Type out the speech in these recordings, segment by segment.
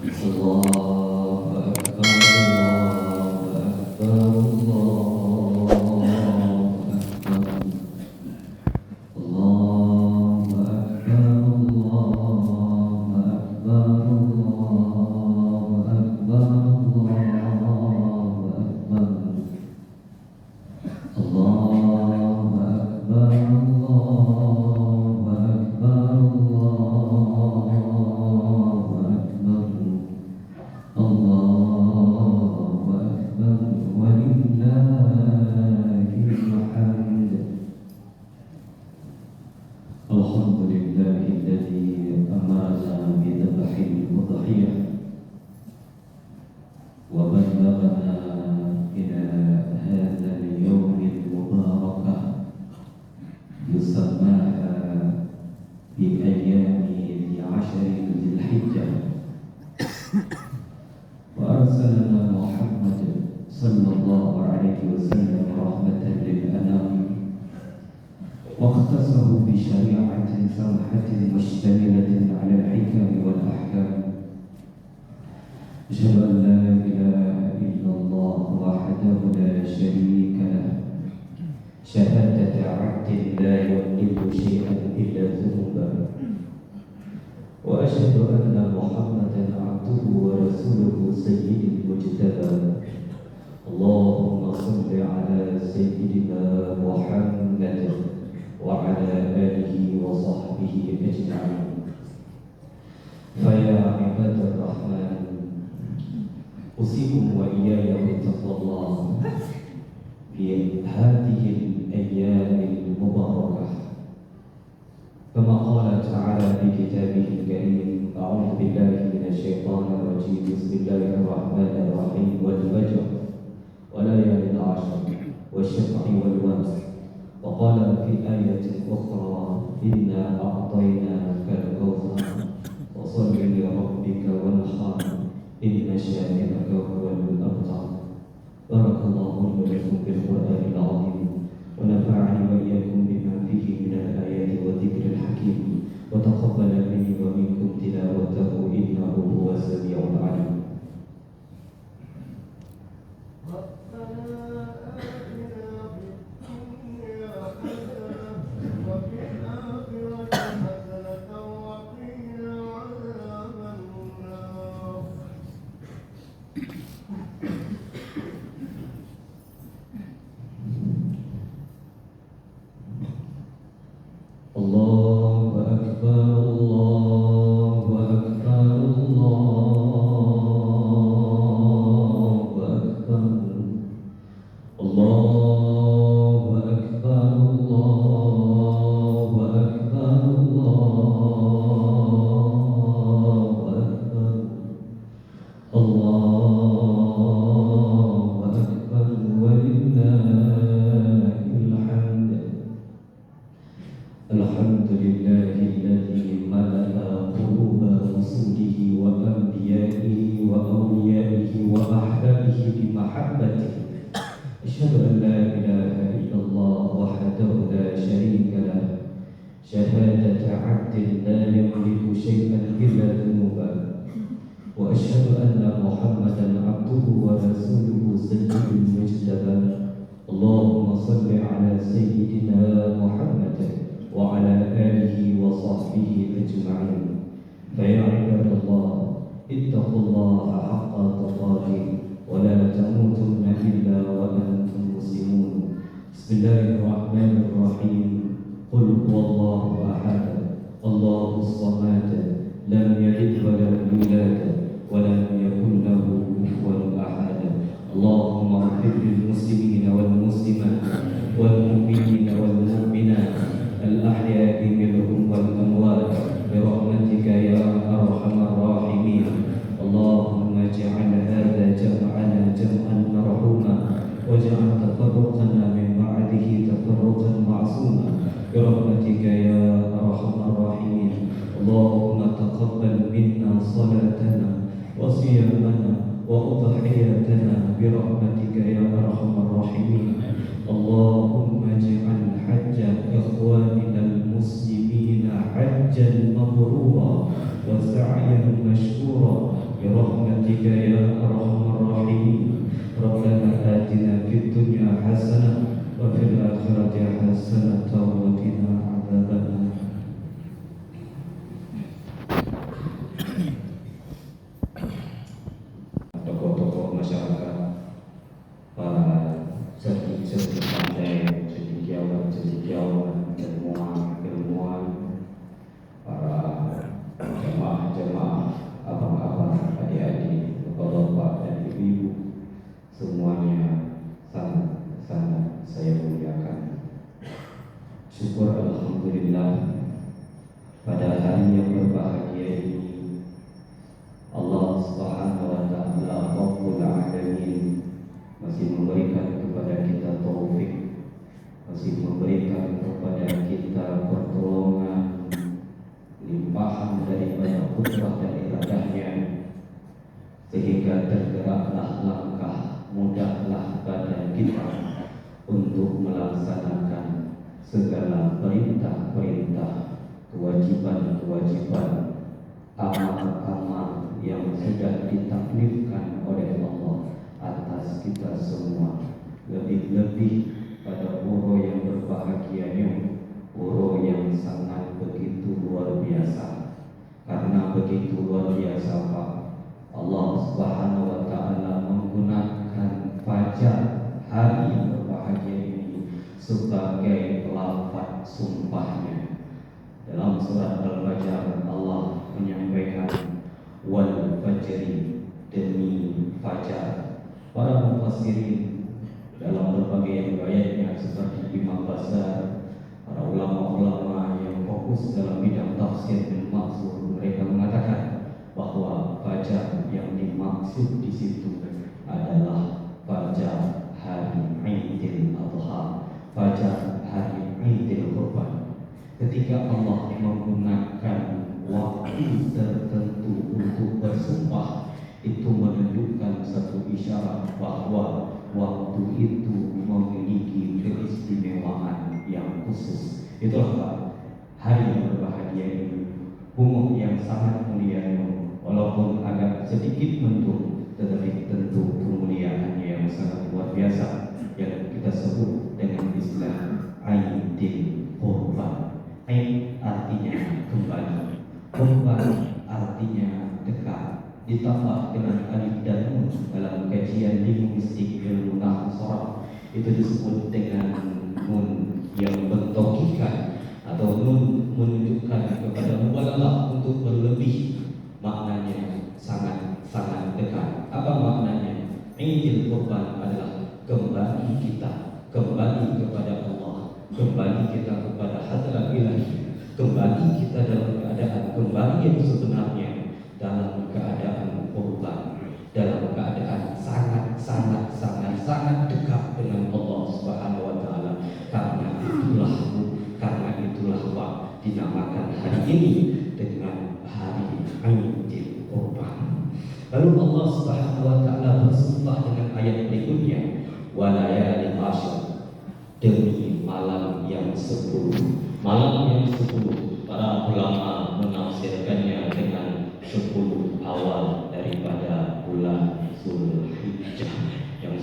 الله أكبر الله أكبر الله أكبر الله أكبر الله أكبر الله أكبر الله أكبر الله أكبر الله أكبر الله أكبر ولله الحمد. الحمد لله الذي أمرنا بذبح الأضحية وبلغنا إلى هذا اليوم المبارك يسماها بأيام عشر ذي الحجة، وأرسلنا محمد صلى الله عليه وسلم رحمة للأنام، واختصه بشريعة سمحة مشتملة على الحكم والأحكام. أشهد أن لا إله إلا الله وحده لا شريك له، شهادة عبد لا يملك شيئا إلا ذنوبا، وأشهد أن محمدا عبده ورسوله سيد المجتبى. اللهم صل على سيدنا محمد وعلى آله وصحبه أجمعين. فيا عباد الرحمن، أوصيكم وإياي بتقوى الله في هذه الأيام المباركة، كما قال تعالى في كتابه الكريم: أعوذ بالله من الشيطان الرجيم، بسم الله الرحمن الرحيم، والفجر وليالي العشر والشفع والوتر. وقال في آية أخرى: إنا أعطيناك الكوثر فصل لربك وانحر إن شانئك هو الأبتر. بارك الله لي ولكم بالقرآن العظيم، ونفعني وإياكم بما فيه من الآيات والذكر الحكيم، وتقبل مني ومنكم تلاوته إنه هو السميع العليم. الله أكبر الله أكبر الله أكبر الله أكبر الله أكبر الله أكبر الله أكبر ولله الحمد. الحمد لله الذي ملأ قلوب رسوله وأنبيائه وأوليائه وأحبابه بمحبته. أشهد أن لا إله إلا الله وحده لا شريك له، شهادة عبد لا يملك شيئا إلا ذنوبا، وأشهد أن محمدا عبده ورسوله سيد المجتبى. اللهم صل على سيدنا محمد وعلى آله وصحبه أجمعين. فيا عباد الله، اتقوا الله حق تقاته ولا تموتن إلا وأنتم مسلمون. بسم الله الرحمن الرحيم. قل هو الله أحد الله الصمد لم يلد ولم يولد ولم يكن له كفوا أحد. اللهم اغفر للمسلمين والمسلمات والمؤمنين والمؤمنات الأحياء منهم والأموات برحمتك يا أرحم الراحمين. اللهم اجعل هذا جمعنا جمعا مرحوما، واجعل تفرقنا من بعده تفرقا معصوما برحمتك يا أرحم الراحمين. اللهم تقبل منا صلاتنا وصيامنا وأضحيتنا برحمتك يا أرحم الراحمين. اللهم اجعل حج إخواننا المسلمين حجا مبرورا وسعيا مشكورا برحمتك برحمتك يا أرحم الراحمين. ربنا آتنا في الدنيا حسنة وفي الآخرة حسنة وقنا عذاب النار. Tokoh-tokoh masyarakat, para cerdik-cerdik pandai, cendekiawan, ilmuwan, para jemaah-jemaah, abang-abang, adik-adik, bapak-bapak dan ibu-ibu, semuanya sangat saya muliakan. Syukur alhamdulillah pada hari yang berbahagia ini Allah Subhanahu wa taala Rabbul Alamin masih memberikan kepada kita taufik, masih memberikan kepada kita pertolongan, limpahan daripada qudrah dan iradahnya, sehingga tergeraklah langkah, mudahlah badan kita untuk melaksanakan segala perintah-perintah, kewajiban-kewajiban, amal-amal yang sudah ditaklifkan oleh Allah atas kita semua. Lebih-lebih pada uro yang berbahagianya, uro yang sangat begitu luar biasa. Karena begitu luar biasa Pak, Allah Subhanahu wa taala menggunakan fajar, hari yang berbahagia ini sebagai lafaz sumpahnya. Dalam surat Al-Fajr Allah menyampaikan wal fajri, demi fajar. Para mufassirin dalam berbagai riwayatnya seperti Imam Basar, para ulama-ulama yang fokus dalam bidang tafsir dan maksud, mereka mengatakan bahwa fajar yang dimaksud di situ adalah fajar hari Aidil Adha, fajar hari Aidil Qurban. Ketika Allah menggunakan waktu tertentu untuk bersumpah, itu menunjukkan satu isyarat bahwa waktu itu memiliki keistimewaan yang khusus. Itulah hari yang berbahagia ini, umur yang sangat mulia, walaupun agak sedikit mendung, tetapi tentu kemuliaannya yang sangat luar biasa, yang kita sebut dengan istilah Aidil Qurban. Aid artinya kembali, Qurban artinya dekat, ditambah dengan alif dan nun dalam kajian linguistik ilmu nahwu sharaf itu disebut dengan nun yang mentokikan atau nun menunjukkan kepada mubalaghah untuk berlebih, maknanya sangat dekat. Apa maknanya? Aidil Qurban adalah kembali kita, kembali kepada Allah, kembali kita kepada hadrat ilahi, kembali kita dalam keadaan kembali yang sebenarnya, dalam keadaan qurban, dalam keadaan sangat dekat dengan Allah Subhanahu wa taala. Karena itulah Pak, dinamakan hari ini dengan hari Aidil Qurban. Lalu Allah Subhanahu wa taala bersumpah dengan ayat berikutnya, walayalin ashr, demi malam yang 10. Malam yang 10, para ulama menafsirkannya dengan 10 awal daripada bulan Zulhijjah yang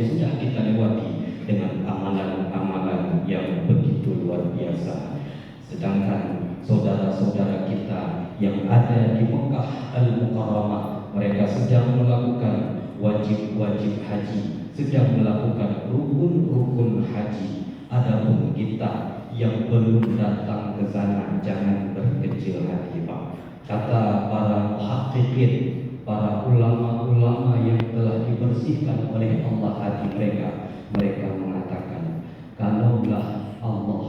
sudah kita lewati dengan amalan-amalan yang begitu luar biasa. Sedangkan saudara-saudara kita yang ada di Mekah Al-Mukarramah, mereka sedang melakukan wajib-wajib haji, sedang melakukan rukun-rukun haji. Adapun kita yang belum datang ke sana, jangan berkecil hati Pak. Kata para muhaqqiqin, para ulama-ulama yang telah dibersihkan oleh Allah hati mereka, mereka mengatakan, kalaulah Allah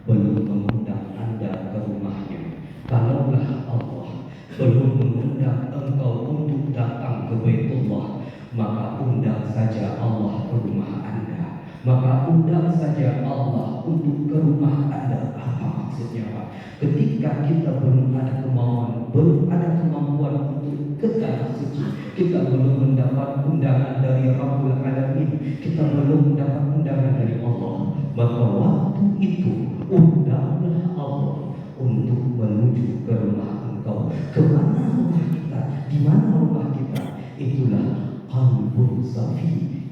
belum mengundang Anda ke rumahnya, kalaulah Allah belum mengundang engkau untuk datang ke Baitullah, maka undang saja Allah ke rumah Anda, maka undang saja Allah untuk ke rumah Anda. Apa maksudnya Pak? Ketika kita belum ada kemauan, belum ada kemampuan untuk ke tanah suci, kita belum mendapat undangan dari Rabbul Alamin, kita belum mendapat undangan dari Allah, maka waktu itu undanglah Allah untuk menuju ke rumah engkau. Kemana rumah kita? Di mana rumah kita?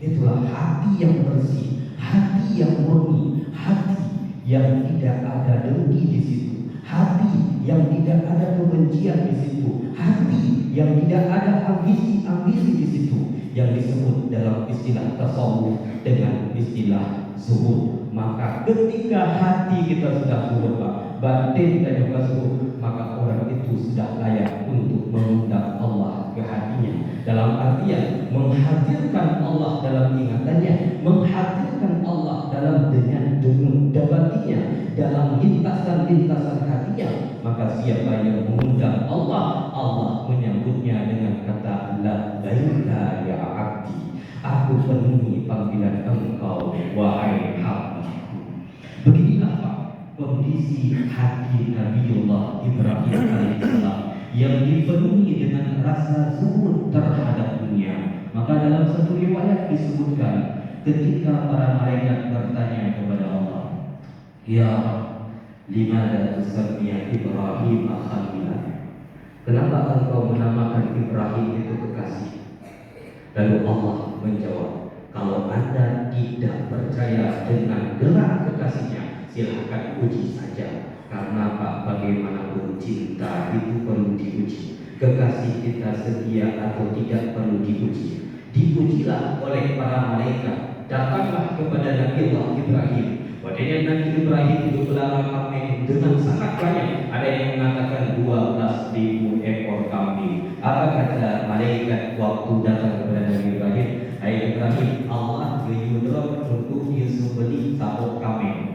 Itulah hati yang bersih, hati yang murni, hati yang tidak ada dengki di situ, hati yang tidak ada kebencian di situ, hati yang tidak ada ambisi-ambisi di situ, yang disebut dalam istilah tasawuf dengan istilah zuhud. Maka ketika hati kita sudah zuhud, batin dan juga zuhud, maka orang itu sudah layak untuk mengundang Allah ke hatinya. Dalam artian menghadirkan Allah dalam ingatannya, menghadirkan Allah dalam dengan dapatinya, dalam lintasan-lintasan hatinya. Maka siapa yang mengundang Allah, Allah menyambutnya dengan kata labbaika ya abdi, aku penuhi panggilan engkau wahai hamba. Beginilah Pak kondisi hati Nabiullah Ibrahim alaihissalam yang dipenuhi dengan rasa zuhud terhadap dunia. Maka dalam satu riwayat disebutkan ketika para malaikat bertanya kepada Allah, ya limada tusammiya Ibrahim khalila, kenapa engkau menamakan Ibrahim itu kekasih? Lalu Allah menjawab, kalau Anda tidak percaya dengan gelar kekasihnya, silahkan uji saja. Karena Pak, bagaimanapun cinta itu perlu diuji. Kekasih kita setia atau tidak perlu diuji. Diujilah oleh para malaikat. Datanglah kepada Nabi Allah Ibrahim. Wadahnya Nabi Ibrahim itu pelana kambing dengan sangat banyak. Ada yang mengatakan 12.000 ekor kambing. Apa kata malaikat waktu datang kepada Nabi Ibrahim? Hai Ibrahim, Allah menyuruh untuk disembelih satu kambing.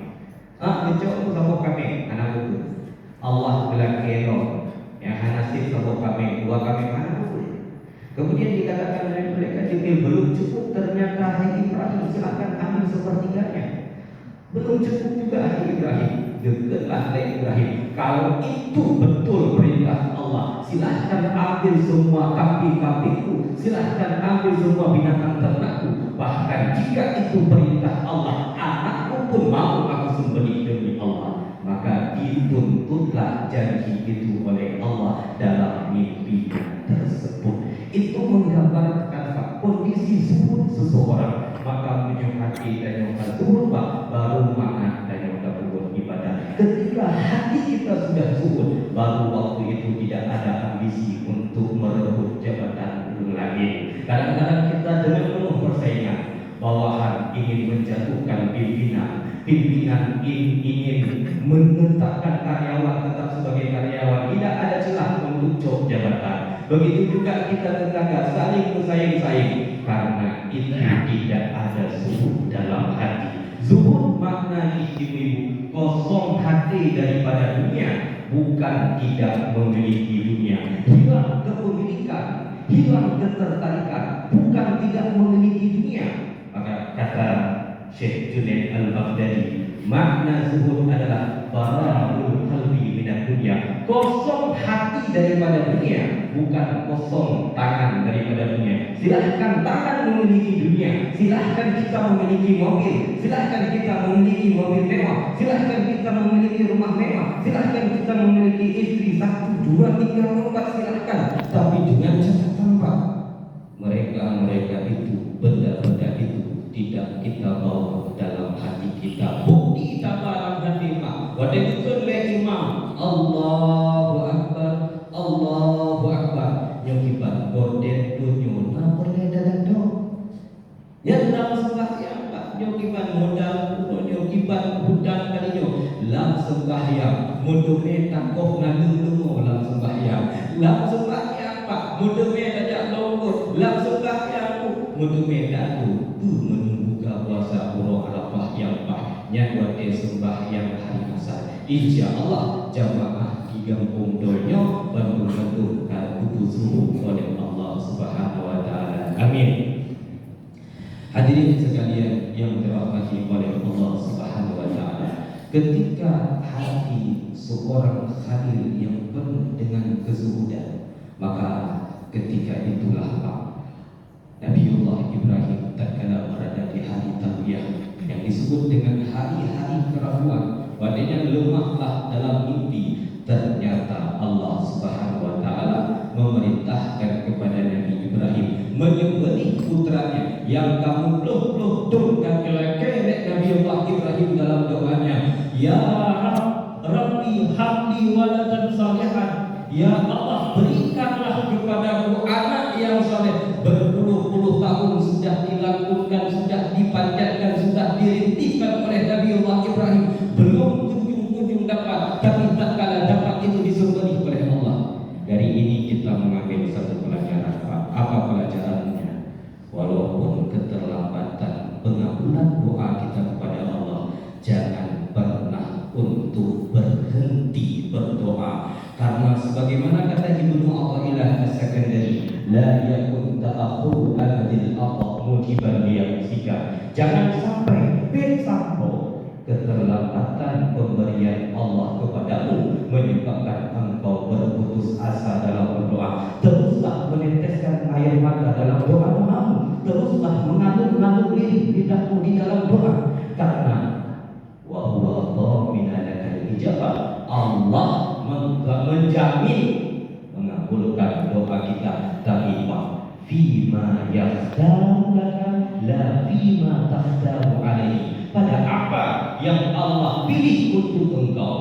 Mencoba sabuk kambing, anak itu. Allah bilang keno, yang nasib sabuk kambing, 2 kambing mana boleh. Kemudian dikatakan oleh mereka juga belum cukup, ternyata hai Ibrahim silakan ambil sepertiganya. Belum cukup juga hai Ibrahim, dekatlah hai Ibrahim. Kalau itu betul perintah Allah, silahkan ambil semua kambing-kambingku, silahkan ambil semua binatang ternakku. Bahkan jika itu perintah Allah, anakku pun mau aku sembelih demi Allah. Maka dituntutlah janji itu oleh Allah dalam mimpi tersebut. Itu menggambarkan kondisi zuhud seseorang. Maka menyuhati dan nyuhati zuhud baru makan dan nyuhati berbuat ibadah. Ketika hati kita sudah zuhud, baru waktu itu tidak ada ambisi untuk merebut jabatan lagi. Kadang-kadang kita dengan penuh persaingan, bawahan ingin menjatuhkan pimpinan ingin menetapkan karyawan tetap sebagai karyawan, tidak ada celah untuk job jabatan. Begitu juga kita tetangga saling bersaing-saing, karena itu tidak ada zuhud dalam hati. Zuhud makna istimewa, kosong hati daripada dunia, bukan tidak memiliki dunia. Hilang kepemilikan, hilang ketertarikan, bukan tidak memiliki dunia. Maka kata Syekh Junaid Al-Baghdadi, makna zuhud adalah faragul qalbi minad dunya, kosong hati daripada dunia, bukan kosong tangan daripada dunia. Silahkan tangan memiliki dunia, silahkan kita memiliki mobil, silahkan kita memiliki mobil mewah, silahkan kita memiliki rumah mewah, silahkan kita memiliki istri 1, 2, 3, 4, silahkan. Tapi dengan catatan Pak, mereka itu, benda-benda itu tidak kita bawa dalam hati kita. Bukti dalam hati Pak. Wadai betul le imam. Allahu Akbar, Allahu Akbar. Nyokibat bodet tunyo na boleh dalam do. Yang dalam sembahyang Pak, nyokibat modal kuno, nyokibat hudan kalinya. Lam sembahyang, mudume takoh ngadung-dungo lam sembahyang. Lam sembahyang Pak, mudume dajak longkot. Lam sembahyang mudume datu. Menunggu puasa Puro Arafah yang Nya buat sembahyang hari asar. Insya Allah jamaah di kampung Donyo bantu-bantu kubuzuh oleh Allah Subhanahu Wa Taala. Amin. Hadirin sekalian yang dirahmati oleh Allah Subhanahu Wa Taala, ketika hati seorang khalil yang penuh dengan kezuhudan, maka ketika itulah Pak, Nabiullah Ibrahim tatkala berada di hari tarbiyah yang disebut dengan hari-hari keraguan, wadahnya lemahlah dalam mimpi. Ternyata Allah Subhanahu Wa Taala memerintahkan kepada Nabi Ibrahim menyembelih putranya yang kamu peluk-peluk dan kelek Nabi Allah Ibrahim dalam doanya, ya Rabbi habli waladan salihan, ya Allah berikanlah kepadaku anak yang saleh. Berpuluh-puluh tahun sudah dilakukan, sudah dipanjatkan, sudah dirintikan oleh Nabi Allah Ibrahim, belum kunjung-kunjung dapat. Tapi tak kala dapat itu disurgani oleh Allah. Dari ini kita mengambil satu pelajaran, Pak. Apa pelajarannya? Walaupun keterlambatan pengabulan doa kita kepada Allah, jangan pernah untuk berhenti berdoa. Karena sebagaimana kata Ibnu Athaillah As-Sakandari, la yakun ta'akhud ahadil Allah mujiban liyamsika. Jangan sampai bersampo keterlambatan pemberian Allah kepadamu menyebabkan engkau berputus asa dalam berdoa. Teruslah meneteskan air mata dalam doa-doamu, teruslah mengalir-ngalir lidahmu di dalam doa, karena wa huwa dhamina lakal ijabah. Allah menjamin mengabulkan doa kita. Tapi fima yakhtaru laka la fima takhtaru alaihi, pada apa yang Allah pilih untuk engkau,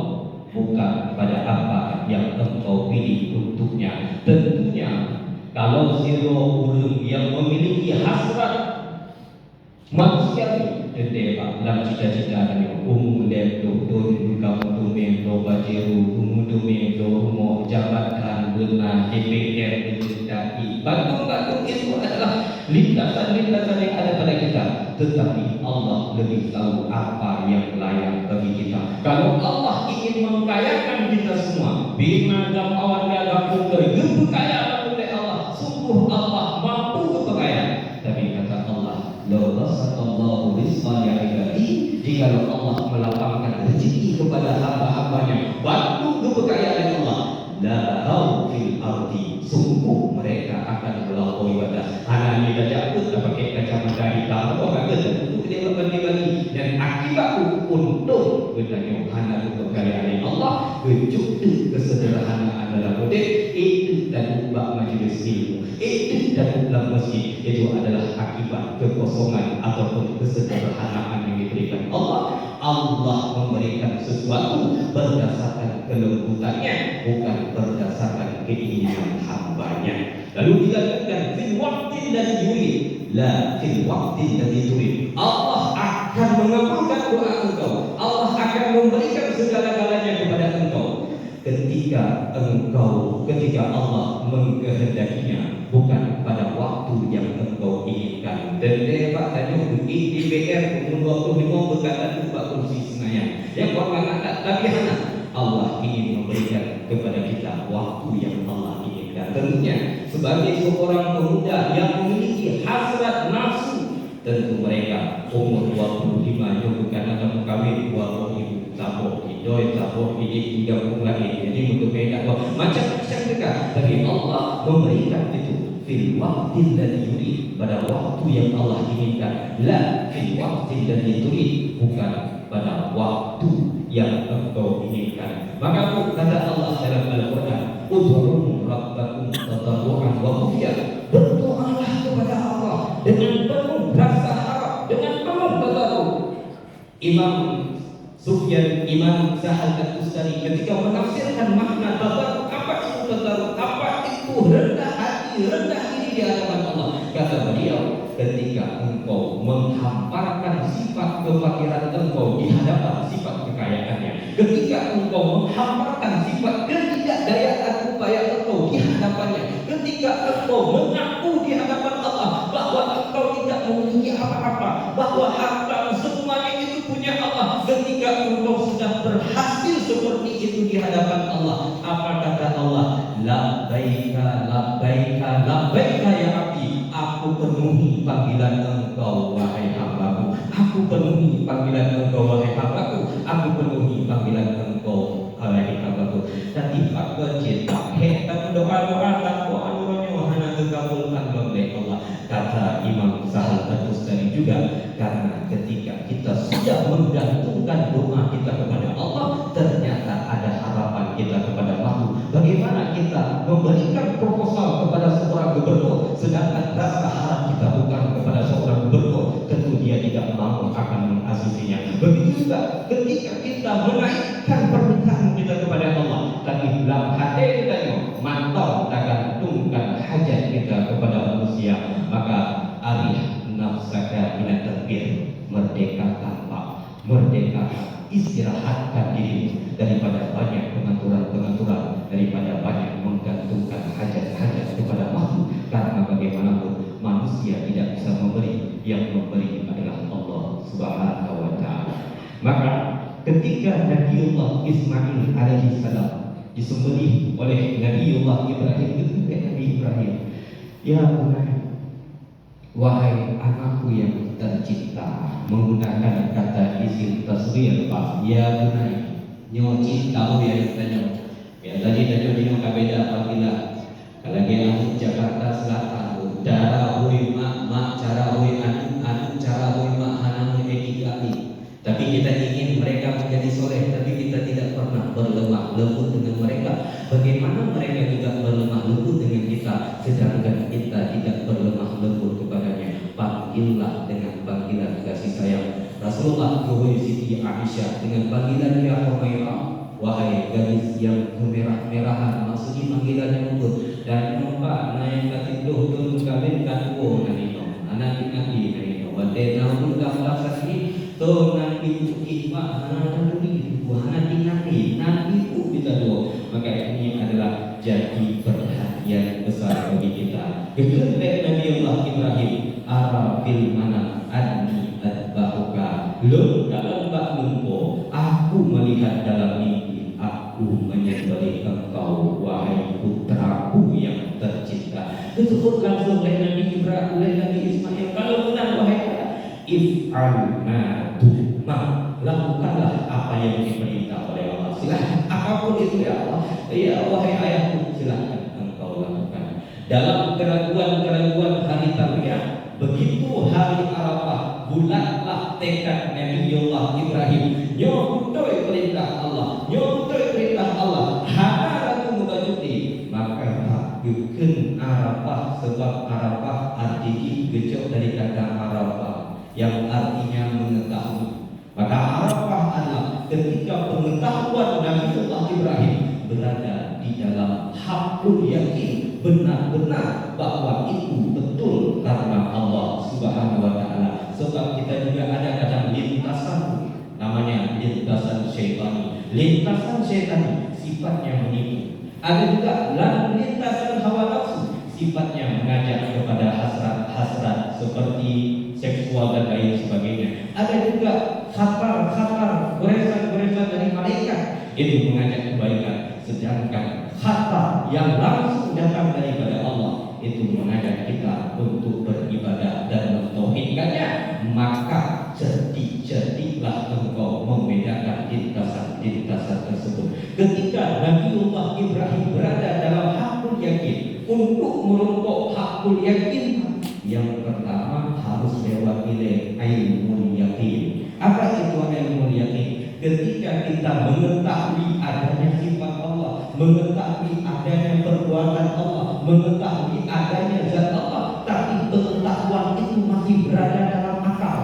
bukan pada apa yang engkau pilih untuknya. Tentunya kalau zero ulun yang memiliki hasrat manusia Pak, dalam cita-cita dan umum dan doktor bukan untuk mendo bajeru umum mendo rumah jabatan benar DPR dicerdaki. Bantu-bantu itu adalah lintasan-lintasan yang ada pada kita. Tetapi Allah lebih tahu apa yang layak bagi kita. Kalau Allah ingin mengkayakan kita semua, bima dalam awal dalam kekayaan oleh Allah, sungguh Allah mampu kekayaan. Tapi kata Allah, law basatallahu rizqa li ibadi, jika Allah melapangkan rezeki kepada hamba-hambanya, bantu kekayaan Allah, la hau fil ardi, sungguh mereka akan melampaui batas. Anak ni dah jatuh, dah pakai kacamata hitam, oh kata untuk dia bagi dan akibat untuk bertanya anak kekayaan Allah, kejut kesederhanaan dalam hidup itu dan ubah majlis ilmu, itu dan dalam masjid, itu adalah akibat kekosongan ataupun kesederhanaan yang diberikan Allah. Allah memberikan sesuatu berdasarkan kelembutannya, bukan berdasarkan keinginan hambanya. Lalu dikatakan fil waqtin ladzi yurid, la fil waqtin ladzi turid. Allah akan mengabulkan doa engkau, Allah akan memberikan segala-galanya kepada engkau ketika Allah mengkehendakinya, bukan pada waktu yang engkau inginkan. Dan Pak tanya di DPR umur 25 berkata buka kursi Senayan yang orang anak, tapi anak Allah ingin memberikan kepada kita waktu yang Allah inginkan. Tentunya sebagai seorang pemuda yang memiliki hasrat nafsu, tentu mereka umur 25 yang bukan akan kawin 20 sabuk hidoi sabuk ini digabung lagi. Jadi untuk beda macam-macam dekat. Tapi Allah memberikan itu fil waqtin ladzi yurid, pada waktu yang Allah inginkan. La fil waqtin ladzi turid, bukan pada waktu yang engkau inginkan. Maka kata Allah dalam Al-Quran, ud'u rabbakum tadarruan wa khufyah, berdoalah kepada Allah dengan penuh rasa harap, dengan penuh tadarruk. Imam Sufyan, Imam Sahal Al-Tustari ketika menafsirkan makna tadarruk, apa itu tadarruk, apa itu rendah hati, rendah diri di hadapan Allah, kata beliau, ketika engkau menghamparkan sifat kefakiran engkau di hadapan sifat kekayaannya, ketika engkau menghamparkan sifat ketidakdayaan upaya engkau di hadapannya, ketika engkau mengaku di hadapan Allah bahwa engkau tidak memiliki apa-apa, bahwa harta semuanya itu punya Allah, ketika engkau sudah berhasil seperti itu di hadapan Allah, apa kata Allah? Labbaika labbaika labbaika ya Abdi, aku penuhi panggilan engkau wahai hambaku, aku penuhi panggilan engkau wahai hambaku, aku penuhi panggilan engkau wahai hambaku. Tadi Pak bercerita hebat doa-doa takwa anunya wahana terkabulkan oleh Allah. Kata Imam Sahal Al-Tustari juga, karena ketika kita sudah menggantungkan doa kita kepada Allah, ternyata ada harapan kita kepada makhluk. Bagaimana kita memberikan proposal kepada seorang gubernur sedangkan rasa harap kita bukan kepada seorang kita menaikkan permintaan kita kepada Allah, tapi dalam hati kita mantau tergantungkan hajat kita kepada manusia, maka arih nafsaka minat tadbir, merdekakan Pak, merdekakan, istirahatkan dirimu daripada banyak pengaturan-pengaturan, daripada banyak menggantungkan hajat-hajat kepada makhluk, karena bagaimanapun manusia tidak bisa memberi, yang memberi adalah Allah Subhanahu wa ta'ala. Maka ketika Nabiullah Ismail alaihi salam disembelih oleh Nabiullah Ibrahim, Nabi Ibrahim, ya bunai, wahai anakku yang tercinta, menggunakan kata isim tasghir Pak, ya bunai, nyo cinta ya tanya. Ya tadi nyo kabeda apabila kalau dia Jakarta Selatan, cara hui mak cara hui anu cara hui mak hanam etikali. Tapi kita ingin mereka menjadi soleh, tapi kita tidak pernah berlemah lembut dengan mereka. Bagaimana mereka juga berlemah lembut dengan kita, sedangkan kita tidak berlemah lembut kepadanya. Panggillah dengan panggilan kasih sayang. Rasulullah Yuhui Siti Aisyah dengan panggilan ya Humairah, wahai gadis yang kemerah-merahan, maksudnya panggilannya lembut. Dan nampak naik katiduh tun kawin kanwo nanino, anak nabi nanino. Wadena pun gambar sakit. So nanti ikhwah nanti buahana nanti ku kita doa. Maka ini adalah jadi perhatian besar bagi kita. Begitu Nabi Allah Ibrahim, arafil mana adni adbahuka, lo dalam bak lumpo, aku melihat dalam mimpi, aku menyembelih engkau wahai putraku yang tercinta. Disebut langsung oleh Nabi Ibrahim, oleh Nabi Ismail, kalau benar wahai if'al ma tu'mar, lakukanlah apa yang diperintah oleh Allah. Silahkan apapun itu ya Allah, ya wahai ayahku, silahkan engkau lakukan. Dalam keraguan-keraguan hari tarbiyah, begitu hari Arafah, bulatlah tekad Nabiullah Ibrahim. Nyo betul perintah Allah, nyo betul perintah Allah. Hana aku membajuti, maka takutkan Arafah, sebab Arafah arti gejok dari kata Arafah yang artinya mengetahui. Maka Arafah adalah ketika pengetahuan Nabiullah Ibrahim berada di dalam hakul yakin, benar-benar bahwa itu betul karena Allah Subhanahu wa ta'ala. Sebab kita juga ada kadang lintasan, namanya lintasan syaitan. Lintasan syaitan sifatnya menipu. Ada juga lintasan hawa nafsu, sifatnya mengajak kepada hasrat-hasrat seperti seksual dan lain sebagainya. Ada juga khabar goresan dari malaikat, itu mengajak kebaikan. Sedangkan khabar yang langsung datang daripada Allah, itu mengajak kita untuk beribadah dan mentauhidkannya. Maka cerdik-cerdiklah engkau membedakan lintasan-lintasan tersebut. Ketika Nabiullah Ibrahim berada dalam hakul yakin, untuk merompok hakul yakin, yang pertama harus lewat nilai ilmu yakin. Apa itu ilmu yakin? Ketika kita mengetahui adanya sifat Allah, mengetahui adanya perbuatan Allah, mengetahui adanya zat Allah, tapi pengetahuan itu masih berada dalam akal,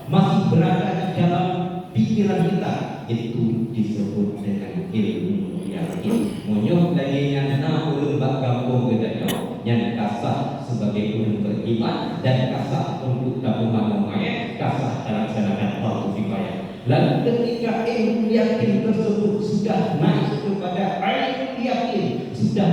masih berada di dalam pikiran kita, itu disebut dengan ilmu yakin. Monyok lagi yang ulun bak kampung gedanya, yang kasah sebagai ulun beriman dan kasah untuk tabungan umayah, kasah laksanakan fardu kifayah. Lalu ketika ilmu yakin tersebut sudah naik kepada ilmu yakin, sudah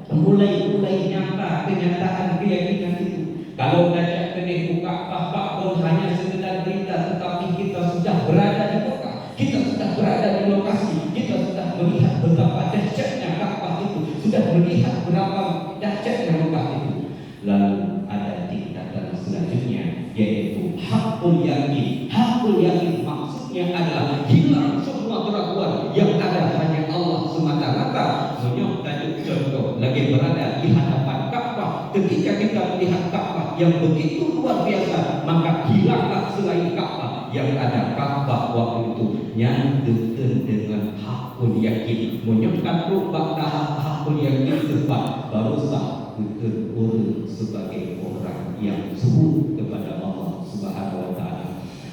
mulai nyata kenyataan keyakinan itu. Kalau ngajak kena buka Ka'bah pun hanya sekedar berita, tetapi kita sudah berada di Mekah, kita sudah berada di lokasi, kita sudah melihat betapa dahsyatnya Ka'bah itu, sudah melihat berapa dahsyatnya Mekah itu. Lalu ada tingkatan selanjutnya, yaitu hakul yakin. Hakul yakin maksudnya adalah hilang semua keraguan, yang ada hanya Allah semata-mata. Menyok tajuk contoh lagi berada di hadapan Ka'bah. Ketika kita melihat Ka'bah yang begitu luar biasa, maka hilanglah selain Ka'bah, yang ada Ka'bah waktu itu nyandutkan dengan hakul yakin. Menyebabkan rubah hakul yakin sebab baru sah betul sebagai orang yang zuhud kepada Allah Subhanahu wa ta'ala.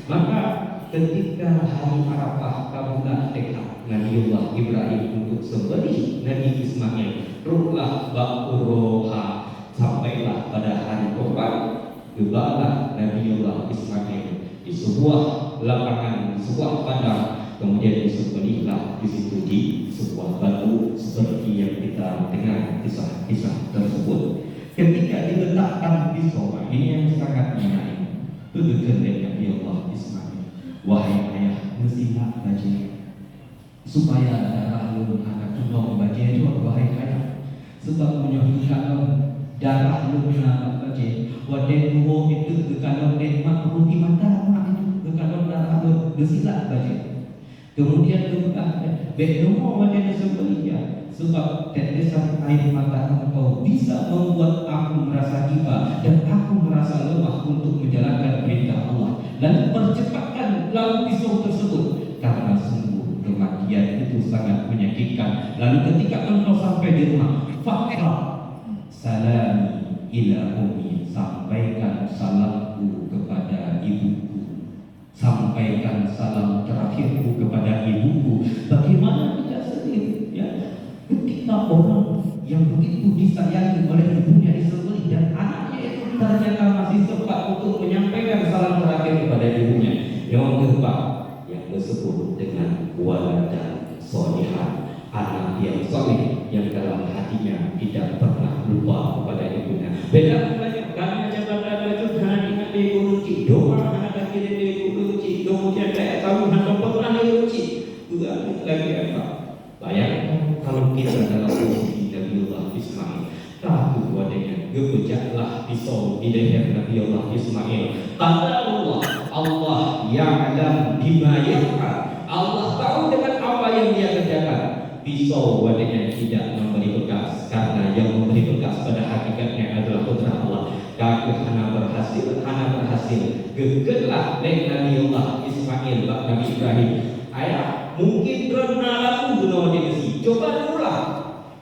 Maka ketika hari Arafah kabulah tekad Nabiullah Ibrahim untuk sembelih Nabi Ismail, ruhlah bakuroha, sampailah pada hari Kurban, gebalah Nabiullah Ismail di sebuah lapangan, di sebuah padang, kemudian disembelihlah di situ di sebuah batu seperti yang kita dengar kisah-kisah tersebut. Ketika diletakkan pisau, ini yang sangat menarik, begitu Nabiullah Ismail, wahai ayah, mestilah baca supaya darah lu anak tolong baca itu, wahai ayah, sebab menyebutkan darah lu nak baca wadah dua itu kalau nikmat ruti mata mak itu kalau darah lu mestilah baca. Kemudian lupa berdoa wadah sembelih, sebab tetesan air mata engkau bisa membuat aku merasa iba dan aku merasa lemah untuk menjalankan perintah Allah. Lalu percepatkan lalu pisau tersebut, karena sungguh kematian itu sangat menyakitkan. Lalu ketika engkau sampai di rumah, fakra salam ila ummi, sampaikan salamku kepada ibuku, sampaikan salam terakhirku kepada ibuku. Bagaimana tidak sedih ya, ketika orang yang begitu disayangi oleh ibunya disembelih dan anaknya itu ternyata masih sempat untuk menyampaikan salam terakhir kepada ibunya. Yang keempat yang disebut dengan waladan solihah, anak yang soleh yang dalam hatinya tidak pernah lupa kepada ibunya. Beda banyak karena jabatan itu karena ingat diuruci doa anak kecil diuruci, kemudian kayak tahu anak pernah diuruci. Juga lagi apa? Bayangkan kalau kita dalam posisi Nabiullah Ismail, ragu wadanya, gebejaklah pisau di leher Nabiullah Ismail. Kata Allah ya'lam bima yaf'al, Allah tahu dengan apa yang dia kerjakan. Pisau wadanya tidak memberi bekas, karena yang memberi bekas pada hakikatnya adalah putra Allah. Kakek hana berhasil, gegetlah leh Nabiullah Ismail bak Nabi Ibrahim. Ayah, mungkin pernah laku guna desi. Coba durulah.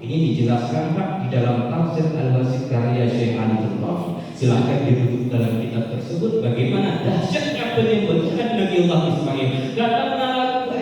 Ini dijelaskan Pak di dalam tafsir Al-Wasit karya Syekh Ali Al-Rafi. Silahkan dirujuk dalam kitab tersebut bagaimana dahsyatnya penyembelihan Nabiullah Ismail. Karena laku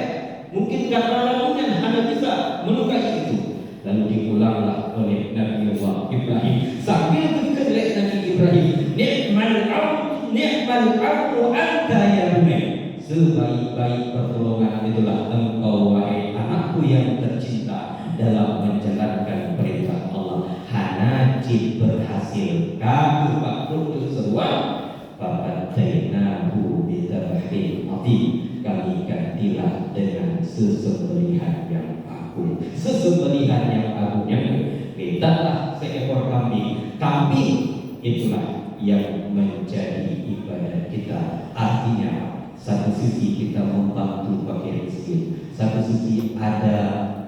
mungkin karena lakunya hanya bisa melukai itu. Lalu diulanglah oleh Nabiullah Ibrahim sambil berkelek Nabi Ibrahim, ni'mal amru anta ya bunai, sebaik-baik pertolongan itulah engkau wahai anakku yang tercinta dalam menjalankan perintah Allah. Hanajib berhasil, kami untuk seruan fatainahu bidzabhin adzim, kami gantilah dengan sesembelihan yang agung. Sesembelihan yang agung yang mintalah seekor kambing. Kambing itulah yang menjadi ibadah kita. Artinya satu sisi kita membantu fakir miskin, satu sisi ada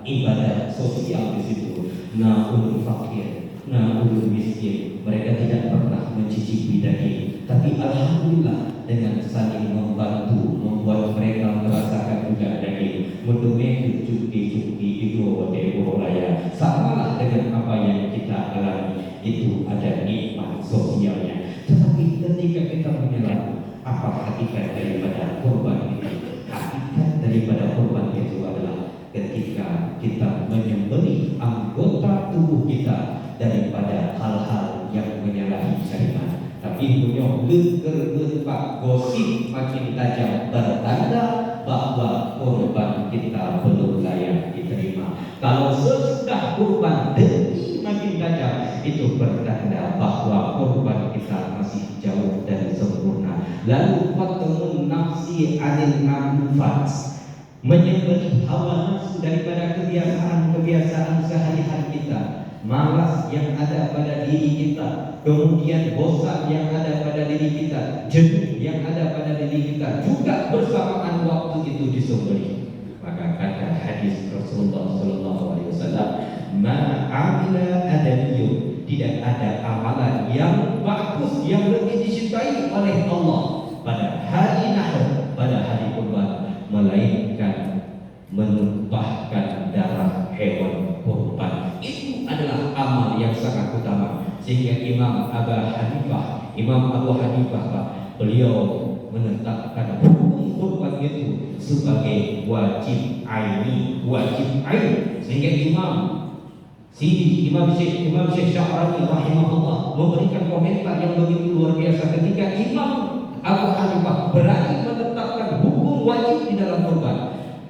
ibadah sosial di situ. Untuk fakir, untuk miskin, mereka tidak pernah mencicipi daging, tapi alhamdulillah dengan saling membantu membuat mereka merasakan juga daging. Mudah-mudahan cuki itu raya samalah dengan apa yang kita alami, itu ada nikmat sosialnya. Tetapi ketika kita menyerah, apa hakikat daripada korban itu? Hakikat daripada korban itu adalah ketika kita menyembelih anggota tubuh kita daripada hal-hal yang menyalahi syariat. Tapi punya geger-geger gosip makin tajam, bertanda bahwa korban kita belum layak diterima. Kalau sesudah korban demi makin tajam, itu bertanda bahwa korban kita masih jauh dari sempurna. Lalu qatmun nafsi anil manfaat, menyembelih hawa nafsu daripada kebiasaan sehari-hari kita, malas yang ada pada diri kita, kemudian bosan yang ada pada diri kita, jenuh yang ada pada diri kita, juga bersamaan waktu itu disembelih. Maka kata hadis Rasulullah SAW, ma'amila adamiyun, tidak ada amalan yang bagus yang lebih dicintai oleh Allah pada hari Nahr, pada hari Kurban, melainkan menumpahkan darah hewan kurban. Itu adalah amal yang sangat utama. Sehingga Imam Abu Hanifah, beliau menetapkan hukum kurban itu sebagai wajib aini, sehingga Imam Syekh Sya'rani rahimahullah memberikan komentar yang begitu luar biasa ketika Imam Abu Hanifah berani menetapkan hukum wajib di dalam kurban.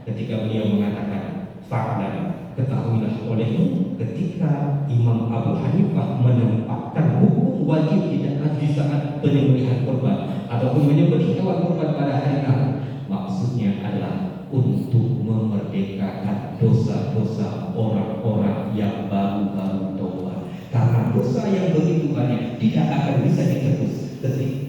Ketika beliau mengatakan, "Fa'lam, ketahuilah olehmu," ketika Imam Abu Hanifah menempatkan hukum wajib di saat penyembelihan kurban ataupun menyembelih hewan kurban pada hari Ahad, maksudnya adalah untuk memerdekakan dosa-dosa orang-orang yang baru-baru taubat. Karena dosa yang begitu banyak tidak akan bisa ditebus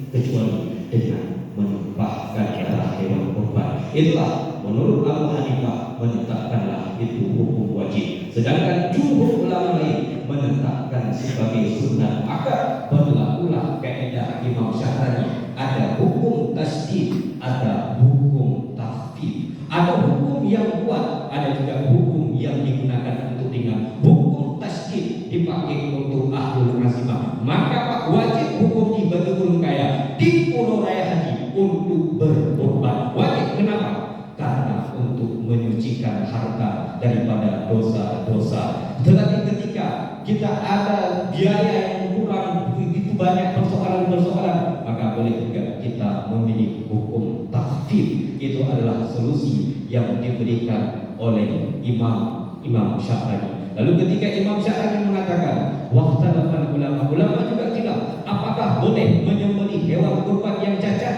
kecuali dengan menumpahkan darah hewan kurban. Itulah menurut Abu Hanifah menetapkanlah itu hukum wajib. Sedangkan jumhur ulama lain menetapkan sebagai sunnah. Maka berlakulah kaidah Imam Sya'rani, ada hukum tasdid, ada hukum takhfif. Ada hukum yang kuat, ada juga hukum yang digunakan untuk ringan. Hukum tasdid dipakai untuk ahlul azimah. Maka wajib hukum bagi orang kaya di Pulau Raya Haji untuk berkorban. Wajib, kenapa? Karena untuk menyucikan harta daripada dosa-dosa. Tetapi ketika kita ada biaya yang kurang begitu banyak persoalan-persoalan, maka boleh juga kita memilih hukum takhfif. Itu adalah solusi yang diberikan oleh Imam Sya'rani. Lalu ketika Imam Sya'rani mengatakan, waqtalafal ulama juga tidak, apakah boleh menyembelih hewan kurban yang cacat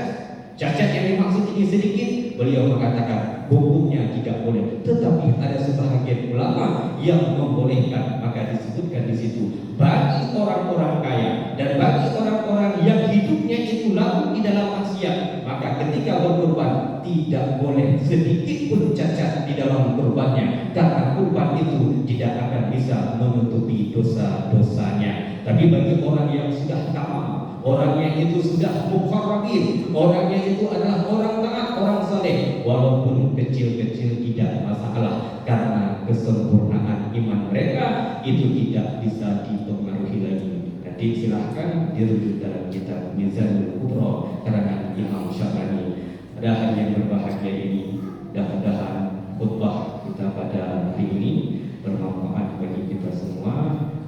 yang dimaksud ini sedikit? Beliau mengatakan hukumnya tidak boleh, tetapi ada sebahagian ulama yang membolehkan. Maka disebutkan di situ bagi orang-orang kaya dan bagi orang-orang yang hidupnya itu larut di dalam maksiat, maka ketika berkurban tidak boleh sedikit pun cacat di dalam kurbannya, karena kurban itu tidak akan bisa menutupi dosa-dosanya. Tapi bagi orang yang sudah tamam, orangnya itu sudah muqarrabin, orangnya itu adalah orang taat, orang saleh, walaupun kecil-kecil tidak masalah, karena kesempurnaan iman mereka itu tidak bisa dipengaruhi lagi. Nanti silahkan dirujuk dalam kitab Mizanul Kubra karangan Imam Sya'rani. Pada hari yang berbahagia ini, mudah-mudahan khutbah kita pada hari ini bermanfaat bagi kita semua,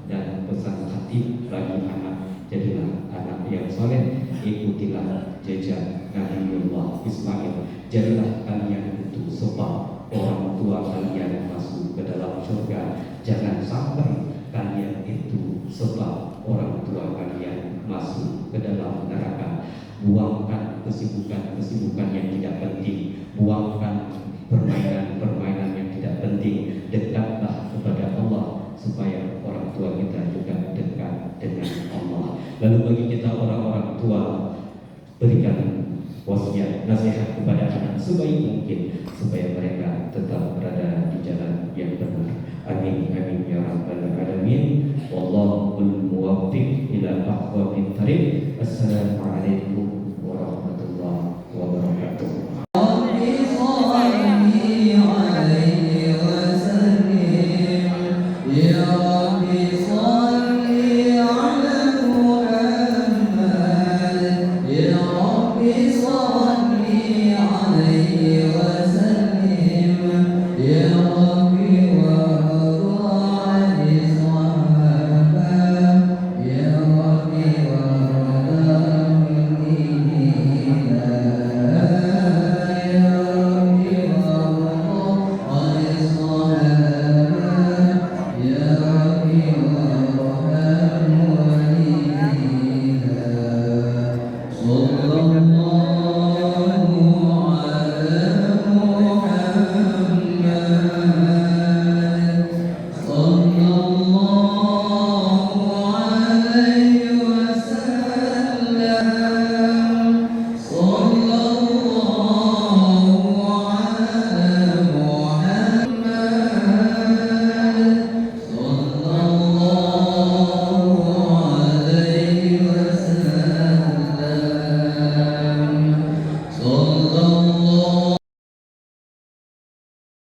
dan pesan khatib bagi anak, jadilah anak yang soleh, ikutilah jejak Nabiullah Ismail, jadilah kalian itu sebab orang tua kalian masuk ke dalam surga, jangan sampai kalian itu sebab orang tua kalian masuk ke dalam neraka. Buangkan kesibukan-kesibukan yang tidak penting, buangkan permainan-permainan yang tidak penting, dekatlah kepada Allah supaya orang tua kita juga dekat dengan Allah. Lalu bagi kita orang-orang tua, berikan wasiat nasihat kepada anak sebaik mungkin supaya mereka tetap berada di jalan yang benar. Amin amin ya rabbal alamin. Wallahul muwaffiq ila aqwamit thariq. Assalamualaikum warahmatullahi wabarakatuh. Allah